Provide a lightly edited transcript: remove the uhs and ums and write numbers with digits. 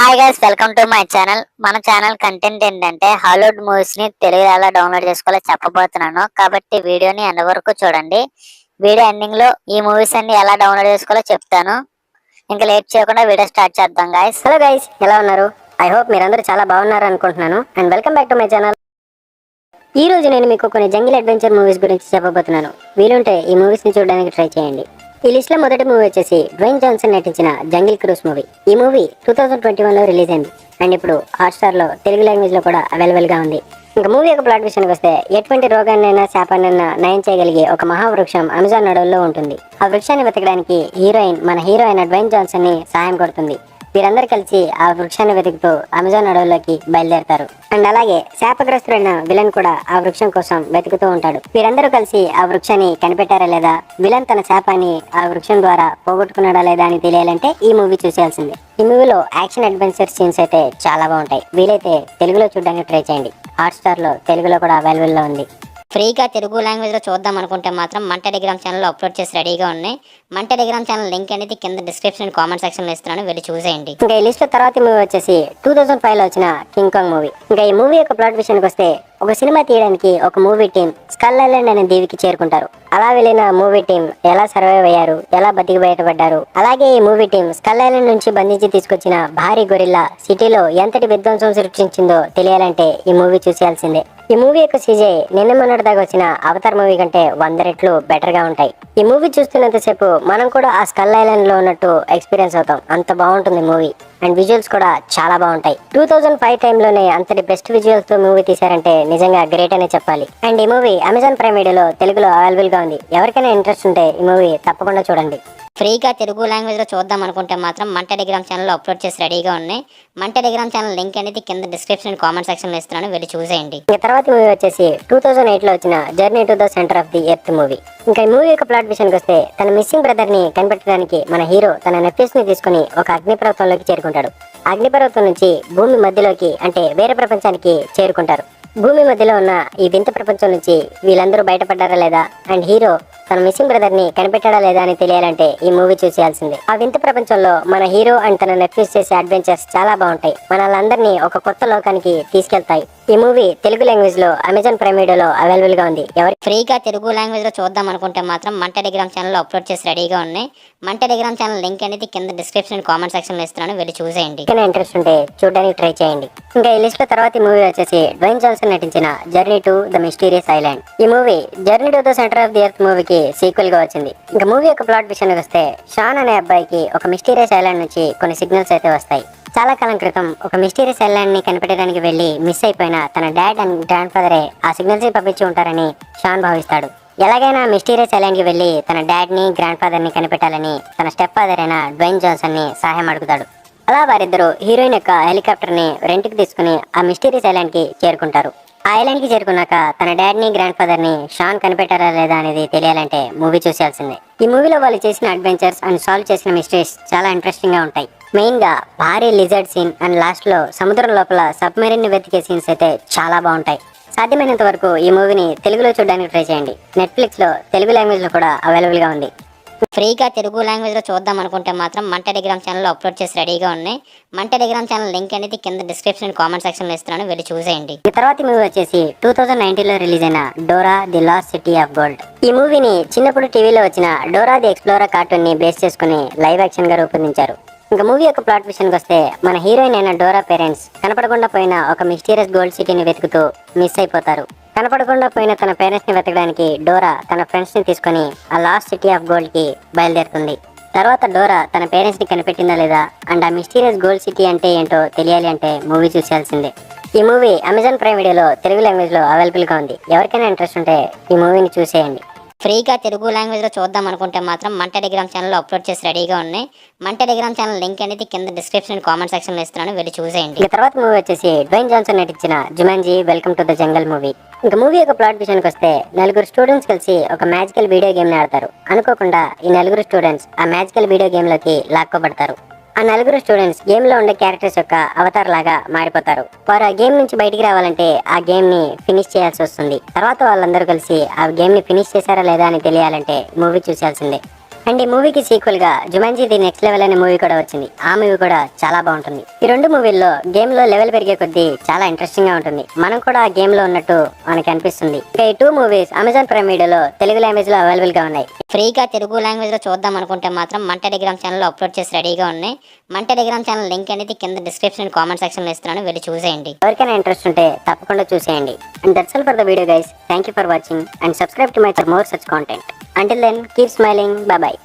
Hi guys, welcome to my channel. మన channel content ఏంటంటే Hollywood movies ని తెలుగు ఎలా డౌన్లోడ్ చేసుకోవాలో చెప్పబోతున్నాను. కాబట్టి వీడియోని ఎండ్ వరకు చూడండి. వీడియో ఎండింగ్ లో ఈ మూవీస్ అన్ని ఎలా డౌన్లోడ్ చేసుకోవాలో చెప్తాను. ఇంకా లేట్ చేయకుండా వీడియో స్టార్ట్ చేద్దాం గైస్. హలో గైస్, ఎలా ఉన్నారు? ఐ హోప్ మీరందరూ చాలా బాగున్నారు అనుకుంటున్నాను. And welcome back to my channel. ఈ రోజు నేను మీకు కొన్ని జంగిల్ అడ్వెంచర్ మూవీస్ గురించి చెప్పబోతున్నాను. వీలుంటే ఈ మూవీస్ ని చూడడానికి ట్రై చేయండి. ఈ లిస్ట్ లో మొదటి మూవీ వచ్చేసి డ్వేన్ జాన్సన్ నటించిన జంగిల్ క్రూజ్ మూవీ. ఈ మూవీ 2021 లో రిలీజ్ అయింది అండ్ ఇప్పుడు హాట్స్టార్ లో తెలుగు లాంగ్వేజ్ లో కూడా అవైలబుల్ గా ఉంది. ఇంకా మూవీ యొక్క ప్లాట్ విషయానికి వస్తే ఎటువంటి రోగాన్నైనా శాపాన్నైనా నయం చేయగలిగే ఒక మహావృక్షం అమెజాన్ అడవుల్లో ఉంటుంది. ఆ వృక్షాన్ని వెతకడానికి మన హీరో అయిన డ్వేన్ జాన్సన్ ని సహాయం కొడుతుంది. వీరందరూ కలిసి ఆ వృక్షాన్ని వెతుకుతూ అమెజాన్ అడవుల్లోకి బయలుదేరతారు. అండ్ అలాగే శాపగ్రస్తుడైన విలన్ కూడా ఆ వృక్షం కోసం వెతుకుతూ ఉంటాడు. వీరందరూ కలిసి ఆ వృక్షాన్ని కనిపెట్టారా లేదా, విలన్ తన శాపాన్ని ఆ వృక్షం ద్వారా పోగొట్టుకున్నాడా లేదా అని తెలియాలంటే ఈ మూవీ చూసేయాల్సిందే. ఈ మూవీలో యాక్షన్ అడ్వెంచర్ సీన్స్ అయితే చాలా బాగుంటాయి. వీలైతే తెలుగులో చూడడానికి ట్రై చేయండి. హాట్స్టార్ లో తెలుగులో కూడా అవైలబుల్ లో ఉంది. ఫ్రీగా తెలుగు లాంగ్వేజ్ లో చూద్దాం అనుకుంటే మాత్రం మన టెలిగ్రామ్ ఛానల్లో అప్లోడ్ చేసి రెడీగా ఉన్నాయి. మన టెలిగ్రామ్ ఛానల్ లింక్ అనేది కింద డిస్క్రిప్షన్ కామెంట్ సెక్షన్ లో ఇస్తున్నాను, వెళ్ళి చూసేయండి. ఇంకా ఈ లిస్ట్ తర్వాత మూవీ వచ్చేసి 2005 లో వచ్చిన కింగ్ కాంగ్ మూవీ. ఇంకా ఈ మూవీ యొక్క ప్లాట్ విషయానికి వస్తే ఒక సినిమా తీయడానికి ఒక మూవీ టీం స్కల్ ఐలాండ్ అనే దీవికి చేరుకుంటారు. అలా వెళ్ళిన మూవీ టీం ఎలా సర్వైవ్ అయ్యారు, ఎలా బతికి బయటపడ్డారు, అలాగే ఈ మూవీ టీం స్కల్ ఐలాండ్ నుంచి బంధించి తీసుకొచ్చిన భారీ గొరిల్లా సిటీలో ఎంతటి విధ్వంసం సృష్టించిందో తెలియాలంటే ఈ మూవీ చూసేయాల్సిందే. ఈ మూవీ యొక్క సీజే నిన్న మొన్నటిదాకా వచ్చిన అవతార్ మూవీ కంటే 100 రెట్లు బెటర్ గా ఉంటాయి. ఈ మూవీ చూస్తున్నంతసేపు మనం కూడా ఆ స్కల్ ఐలాండ్ లో ఉన్నట్టు ఎక్స్పీరియన్స్ అవుతాం. అంత బాగుంటుంది మూవీ. అండ్ విజువల్స్ కూడా చాలా బాగుంటాయి. 2005 టైంలోనే అంతటి బెస్ట్ విజువల్స్ తో మూవీ తీశారంటే నిజంగా గ్రేట్ అనే చెప్పాలి. అండ్ ఈ మూవీ అమెజాన్ ప్రైమ్ వీడియోలో తెలుగులో అవైలబుల్ గా ఉంది. ఎవరికైనా ఇంట్రెస్ట్ ఉంటే ఈ మూవీ తప్పకుండా చూడండి. ఫ్రీగా తెలుగు లాంగ్వేజ్ లో చూద్దాం అనుకుంటే మాత్రం మన టెలిగ్రామ్ ఛానల్లో అప్లోడ్ చేసి రెడీగా ఉన్నాయి. మన టెలిగ్రామ్ ఛానల్ లింక్ అనేది కింద డిస్క్రిప్షన్ కామెంట్ సెక్షన్ లో ఇస్తున్నాను, వెళ్ళి చూసేయండి. ఇంకా తర్వాత మూవీ వచ్చేసి 2008 లో వచ్చిన journey to the centre of the earth movie. ఇంకా ఈ మూవీ యొక్క ప్లాట్ విషయానికి వస్తే తన మిస్సింగ్ బ్రదర్ ని కనిపెట్టడానికి మన హీరో తన నెఫ్యూస్ ని తీసుకుని ఒక అగ్నిపర్వతంలోకి చేరుకుంటాడు. అగ్నిపర్వతం నుంచి భూమి మధ్యలోకి అంటే వేరే ప్రపంచానికి చేరుకుంటారు. భూమి మధ్యలో ఉన్న ఈ వింత ప్రపంచం నుంచి వీళ్ళందరూ బయటపడ్డారా లేదా, అండ్ హీరో తన మిస్సింగ్ బ్రదర్ ని కనిపెట్టాడా లేదా అని తెలియాలంటే ఈ మూవీ చూసేయాల్సిందే. ఆ వింత ప్రపంచంలో మన హీరో అండ్ తన నెఫ్యూస్ చేసే అడ్వెంచర్స్ చాలా బాగుంటాయి. మనల్ని ఒక కొత్త లోకానికి తీసుకెళ్తాయి. ఈ మూవీ తెలుగు లాంగ్వేజ్ లో అమెజాన్ ప్రైమ్ వీడియోలో అవైలబుల్ గా ఉంది. ఎవరు ఫ్రీగా తెలుగు లాంగ్వేజ్ లో చూద్దాం అనుకుంటే మాత్రం మన టెలిగ్రామ్ ఛానల్లో అప్లోడ్ చేసి రెడీగా ఉన్నాయి. మన టెలిగ్రామ్ ఛానల్ లింక్ అనేది కింద డిస్క్రిప్షన్ కామెంట్ సెక్షన్ లో ఇస్తున్నాను, వెళ్ళి చూసేయండి. ఇంట్రెస్ట్ ఉంటే చూడడానికి ట్రై చేయండి. ఇంకా ఈ లిస్ట్ లో తర్వాత మూవీ వచ్చేసి డ్వేన్ జాన్సన్ నటించిన journey to the mysterious island. ఈ movie journey to the centre of the earth మూవీకి సీక్వెల్ గా వచ్చింది. ఇంకా మూవీ యొక్క ప్లాట్ విషయానికి వస్తే షాన్ అనే అబ్బాయికి ఒక మిస్టీరియస్ ఐలాండ్ నుంచి కొన్ని సిగ్నల్స్ అయితే వస్తాయి. చాలా కాలం క్రితం ఒక మిస్టీరియస్ ఐలాండ్ ని కనిపెట్టడానికి వెళ్లి మిస్ అయిపోయిన తన డాడ్ అండ్ గ్రాండ్ ఫాదరే ఆ సిగ్నల్స్ ని పంపించి ఉంటారని షాన్ భావిస్తాడు. ఎలాగైనా మిస్టీరియస్ ఐలాండ్ కి వెళ్లి తన డాడ్ ని గ్రాండ్ ఫాదర్ ని కనిపెట్టాలని తన స్టెప్ ఫాదర్ అయిన డ్వేన్ జాన్సన్ ని సహాయం అడుగుతాడు. అలా వారిద్దరూ హీరోయిన్ యొక్క హెలికాప్టర్ ని రెంట్ కి తీసుకుని ఆ మిస్టీరియస్ ఐలాండ్ కి చేరుకుంటారు. ఆ ఐలాండ్ కి చేరుకున్నాక తన డాడ్ ని గ్రాండ్ ఫాదర్ ని షాన్ కనిపెట్టారా లేదా అనేది తెలియాలంటే మూవీ చూసేయాల్సిందే. ఈ మూవీలో వాళ్ళు చేసిన అడ్వెంచర్స్ అండ్ సాల్వ్ చేసిన మిస్టరీస్ చాలా ఇంట్రెస్టింగ్ గా ఉంటాయి. మెయిన్ గా భారీ లిజర్డ్ సీన్ అండ్ లాస్ట్ లో సముద్రం లోపల సబ్మెరీన్ ని వెతికే సీన్స్ అయితే చాలా బాగుంటాయి. సాధ్యమైనంత వరకు ఈ మూవీని తెలుగులో చూడడానికి ట్రై చేయండి. నెట్ఫ్లిక్స్ లో తెలుగు లాంగ్వేజ్ లో కూడా అవైలబుల్ గా ఉంది. ఫ్రీగా తెలుగు లాంగ్వేజ్ లో చూద్దాం అనుకుంటే మాత్రం మన టెలిగ్రామ్ ఛానల్లో అప్లోడ్ చేసి రెడీగా ఉన్నాయి. మన టెలిగ్రామ్ ఛానల్ లింక్ అనేది కింద డిస్క్రిప్షన్ కామెంట్ సెక్షన్ లో ఇస్తున్నాను, వెళ్ళి చూసేయండి. ఈ తర్వాత మూవీ వచ్చేసి 2019 లో రిలీజ్ అయిన Dora the last city of gold. ఈ మూవీని చిన్నప్పుడు టీవీలో వచ్చిన డోరా ది ఎక్స్ప్లోరర్ కార్టూన్ ని బేస్ చేసుకుని లైవ్ యాక్షన్ గా రూపొందించారు. ఇంకా మూవీ యొక్క ప్లాట్ విషయానికి వస్తే మన హీరోయిన్ అయిన డోరా పేరెంట్స్ కనపడకుండా పోయిన ఒక మిస్టీరియస్ గోల్డ్ సిటీని వెతుకుతూ మిస్ అయిపోతారు. కనపడకుండా పోయిన తన పేరెంట్స్ ని వెతకడానికి డోరా తన ఫ్రెండ్స్ ని తీసుకుని ఆ లాస్ట్ సిటీ ఆఫ్ గోల్డ్ కి బయలుదేరుతుంది. తర్వాత డోరా తన పేరెంట్స్ ని కనిపెట్టిందా లేదా అండ్ ఆ మిస్టీరియస్ గోల్డ్ సిటీ అంటే ఏంటో తెలియాలి అంటే మూవీ చూసేయాల్సిందే. ఈ మూవీ అమెజాన్ ప్రైమ్ వీడియోలో తెలుగు లాంగ్వేజ్ లో అవైలబుల్ గా ఉంది. ఎవరికైనా ఇంట్రెస్ట్ ఉంటే ఈ మూవీని చూసేయండి. ఫ్రీగా తెలుగు లాంగ్వేజ్ లో చూద్దాం అనుకుంటే మాత్రం మన టెలిగ్రామ్ ఛానల్లో అప్లోడ్ చేసి రెడీగా ఉన్నాయి. మన టెలిగ్రామ్ ఛానల్ లింక్ అనేది కింద డిస్క్రిప్షన్ కామెంట్ సెక్షన్ లో ఇస్తున్నాను, వెళ్ళి చూసేయండి. ఈ తర్వాత మూవీ వచ్చేసి డ్వేన్ జాన్సన్ నటించిన Jumanji welcome to the jungle movie. ఇంకా మూవీ యొక్క ప్లాట్ విషయానికి వస్తే నలుగురు స్టూడెంట్స్ కలిసి ఒక మ్యాజికల్ వీడియో గేమ్ ని ఆడతారు. అనుకోకుండా ఈ నలుగురు స్టూడెంట్స్ ఆ మ్యాజికల్ వీడియో గేమ్ లోకి లాక్కోబడతారు. ఆ నలుగురు స్టూడెంట్స్ గేమ్ లో ఉండే క్యారెక్టర్స్ యొక్క అవతార్ లాగా మారిపోతారు. వారు ఆ గేమ్ నుంచి బయటికి రావాలంటే ఆ గేమ్ ని ఫినిష్ చేయాల్సి వస్తుంది. తర్వాత వాళ్ళందరూ కలిసి ఆ గేమ్ ని ఫినిష్ చేశారా లేదా అని తెలియాలంటే మూవీ చూసేయాల్సిందే. అండ్ ఈ మూవీకి సీక్వెల్ గా జుమాంజీ ది నెక్స్ట్ లెవెల్ అనే మూవీ కూడా వచ్చింది. ఆ మూవీ కూడా చాలా బాగుంటుంది. ఈ రెండు మూవీల్లో గేమ్ లో లెవెల్ పెరిగే కొద్దీ చాలా ఇంట్రెస్టింగ్ గా ఉంటుంది. మనం కూడా ఆ గేమ్ లో ఉన్నట్టు మనకి అనిపిస్తుంది. ఇంకా ఈ 2 మూవీస్ అమెజాన్ ప్రైమ్ వీడియోలో తెలుగు లాంగ్వేజ్ లో అవైలబుల్ గా ఉన్నాయి. ఫ్రీగా తెలుగు లాంగ్వేజ్ లో చూద్దాం అనుకుంటే మాత్రం మన టెలిగ్రామ్ ఛానల్ అప్లోడ్ చేసి రెడీగా ఉన్నాయి. మన టెలిగ్రామ్ ఛానల్ లింక్ అనేది కింద డిస్క్రిప్షన్ కామెంట్ సెక్షన్ లో ఇస్తున్నాను, వెళ్ళి చూసేయండి. ఎవరికైనా ఇంట్రెస్ట్ ఉంటే తప్పకుండా చూసేయండి. And that's all for the video guys. Thank you for watching and subscribe to my for more such content. Until then, keep smiling. Bye bye.